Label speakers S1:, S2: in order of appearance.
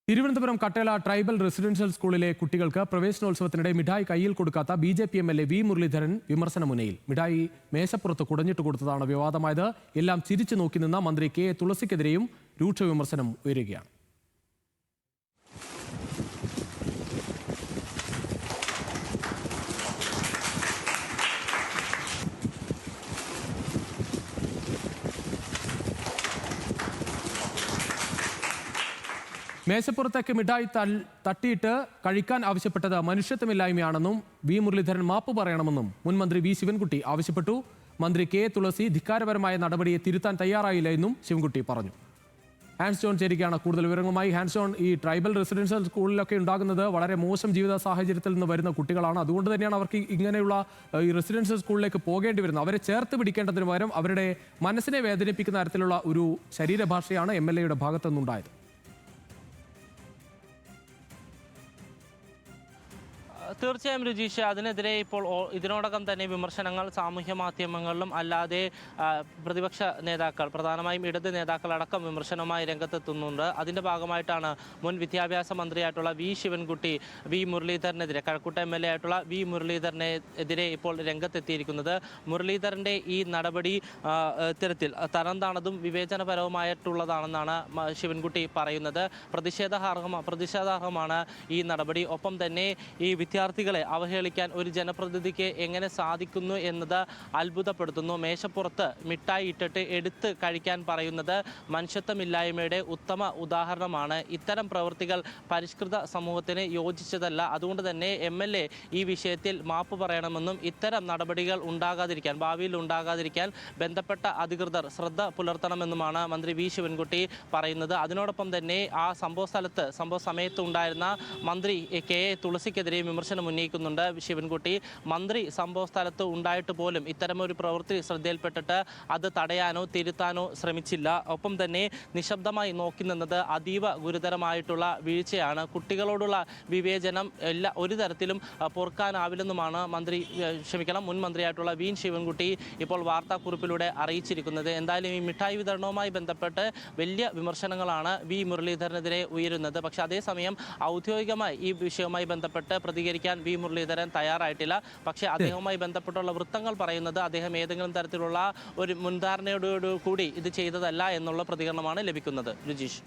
S1: Thiruvananthapuram കട്ടേള tribal residential സ്കൂളിലെ കുട്ടികൾക്ക് പ്രവേശനോത്സവത്തിനിടെ മിഠായി കയ്യിൽ കൊടുക്കാത്ത ബി.ജെ.പി. എം.എൽ.എ. വി. മുരളീധരൻ വിമർശനമുന്നയിൽ. മിഠായി മേശപ്പുറത്ത് കുടഞ്ഞിട്ട് കൊടുത്തതാണ് വിവാദമായത്. എല്ലാം ചിരിച്ചു നോക്കി നിന്ന മന്ത്രി കെ. തുളസിക്കെതിരെയും രൂക്ഷ വിമർശനം ഉയരുകയാണ്. മേശപ്പുറത്തേക്ക് മിഠായി തട്ടിയിട്ട് കഴിക്കാൻ ആവശ്യപ്പെട്ടത് മനുഷ്യത്വമില്ലായ്മയാണെന്നും വി. മുരളീധരൻ മാപ്പ് പറയണമെന്നും മുൻമന്ത്രി വി. ശിവൻകുട്ടി ആവശ്യപ്പെട്ടു. മന്ത്രി കെ. തുളസി ധിക്കാരപരമായ നടപടിയെ തിരുത്താൻ തയ്യാറായില്ല എന്നും ശിവൻകുട്ടി പറഞ്ഞു. ഹാൻസ് ജോൺ ചേരുകയാണ് കൂടുതൽ വിവരങ്ങളുമായി. ഹാൻസ് ജോൺ, ഈ ട്രൈബൽ റെസിഡൻഷ്യൽ സ്കൂളിലൊക്കെ ഉണ്ടാകുന്നത് വളരെ മോശം ജീവിത സാഹചര്യത്തിൽ നിന്ന് വരുന്ന കുട്ടികളാണ്. അതുകൊണ്ട് തന്നെയാണ് അവർക്ക് ഇങ്ങനെയുള്ള ഈ റെസിഡൻഷ്യൽ സ്കൂളിലേക്ക് പോകേണ്ടി വരുന്നത്. അവരെ ചേർത്ത് പിടിക്കേണ്ടതിന് പകരം അവരുടെ മനസ്സിനെ വേദനിപ്പിക്കുന്ന തരത്തിലുള്ള ഒരു ശരീരഭാഷയാണ് എം.എൽ.എയുടെ ഭാഗത്തുനിന്നുണ്ടായത്.
S2: തീർച്ചയായും രുചീഷ്, അതിനെതിരെ ഇപ്പോൾ ഇതിനോടകം തന്നെ വിമർശനങ്ങൾ സാമൂഹ്യ മാധ്യമങ്ങളിലും അല്ലാതെ പ്രതിപക്ഷ നേതാക്കൾ, പ്രധാനമായും ഇടത് നേതാക്കൾ അടക്കം വിമർശനവുമായി രംഗത്തെത്തുന്നുണ്ട്. അതിൻ്റെ ഭാഗമായിട്ടാണ് മുൻ വിദ്യാഭ്യാസ മന്ത്രിയായിട്ടുള്ള വി. ശിവൻകുട്ടി വി. മുരളീധരനെതിരെ, കഴക്കൂട്ട എം.എൽ.എ. ആയിട്ടുള്ള വി. മുരളീധരനെതിരെ ഇപ്പോൾ രംഗത്തെത്തിയിരിക്കുന്നത്. മുരളീധരൻ്റെ ഈ നടപടി ഇത്തരത്തിൽ തരംതാണതും വിവേചനപരവുമായിട്ടുള്ളതാണെന്നാണ് ശിവൻകുട്ടി പറയുന്നത്. പ്രതിഷേധാർഹമാണ് ഈ നടപടി. ഒപ്പം തന്നെ ഈ വിദ്യാർത്ഥികളെ അവഹേളിക്കാൻ ഒരു ജനപ്രതിനിധിക്ക് എങ്ങനെ സാധിക്കുന്നു എന്നത് അത്ഭുതപ്പെടുത്തുന്നു. മേശപ്പുറത്ത് മിഠായി ഇട്ടിട്ട് എടുത്ത് കഴിക്കാൻ പറയുന്നത് മനുഷ്യത്വമില്ലായ്മയുടെ ഉത്തമ ഉദാഹരണമാണ്. ഇത്തരം പ്രവൃത്തികൾ പരിഷ്കൃത സമൂഹത്തിന് യോജിച്ചതല്ല. അതുകൊണ്ട് തന്നെ എം.എൽ.എ. ഈ വിഷയത്തിൽ മാപ്പ് പറയണമെന്നും ഇത്തരം നടപടികൾ ഭാവിയിൽ ഉണ്ടാകാതിരിക്കാൻ ബന്ധപ്പെട്ട അധികൃതർ ശ്രദ്ധ പുലർത്തണമെന്നുമാണ് മന്ത്രി വി. ശിവൻകുട്ടി പറയുന്നത്. അതിനോടൊപ്പം തന്നെ ആ സംഭവ സമയത്ത് ഉണ്ടായിരുന്ന മന്ത്രി കെ. തുളസിക്കെതിരെ വിമർശനം ഉന്നയിക്കുന്നുണ്ട് ശിവൻകുട്ടി. മന്ത്രി സംഭവ സ്ഥലത്ത് ഉണ്ടായിട്ട് പോലും ഇത്തരമൊരു പ്രവൃത്തി ശ്രദ്ധയിൽപ്പെട്ടിട്ട് അത് തടയാനോ തിരുത്താനോ ശ്രമിച്ചില്ല. ഒപ്പം തന്നെ നിശബ്ദമായി നോക്കി നിന്നത് അതീവ ഗുരുതരമായിട്ടുള്ള വീഴ്ചയാണ്. കുട്ടികളോടുള്ള വിവേചനം ഒരു തരത്തിലും പൊറുക്കാനാവില്ലെന്നുമാണ് മുൻ മന്ത്രിയായിട്ടുള്ള വി. ശിവൻകുട്ടി ഇപ്പോൾ വാർത്താക്കുറിപ്പിലൂടെ അറിയിച്ചിരിക്കുന്നത്. എന്തായാലും ഈ മിഠായി വിതരണവുമായി ബന്ധപ്പെട്ട് വലിയ വിമർശനങ്ങളാണ് വി. മുരളീധരനെതിരെ ഉയരുന്നത്. പക്ഷേ അതേസമയം ഔദ്യോഗികമായി ഈ വിഷയവുമായി ബന്ധപ്പെട്ട് പ്രതികരിക്കാൻ വി. മുരളീധരൻ തയ്യാറായിട്ടില്ല. പക്ഷേ അദ്ദേഹവുമായി ബന്ധപ്പെട്ടുള്ള വൃത്തങ്ങൾ പറയുന്നത് അദ്ദേഹം ഏതെങ്കിലും തരത്തിലുള്ള ഒരു മുൻധാരണയോടുകൂടി ഇത് ചെയ്തതല്ല എന്നുള്ള പ്രതികരണമാണ് ലഭിക്കുന്നത്. രുചീഷ്.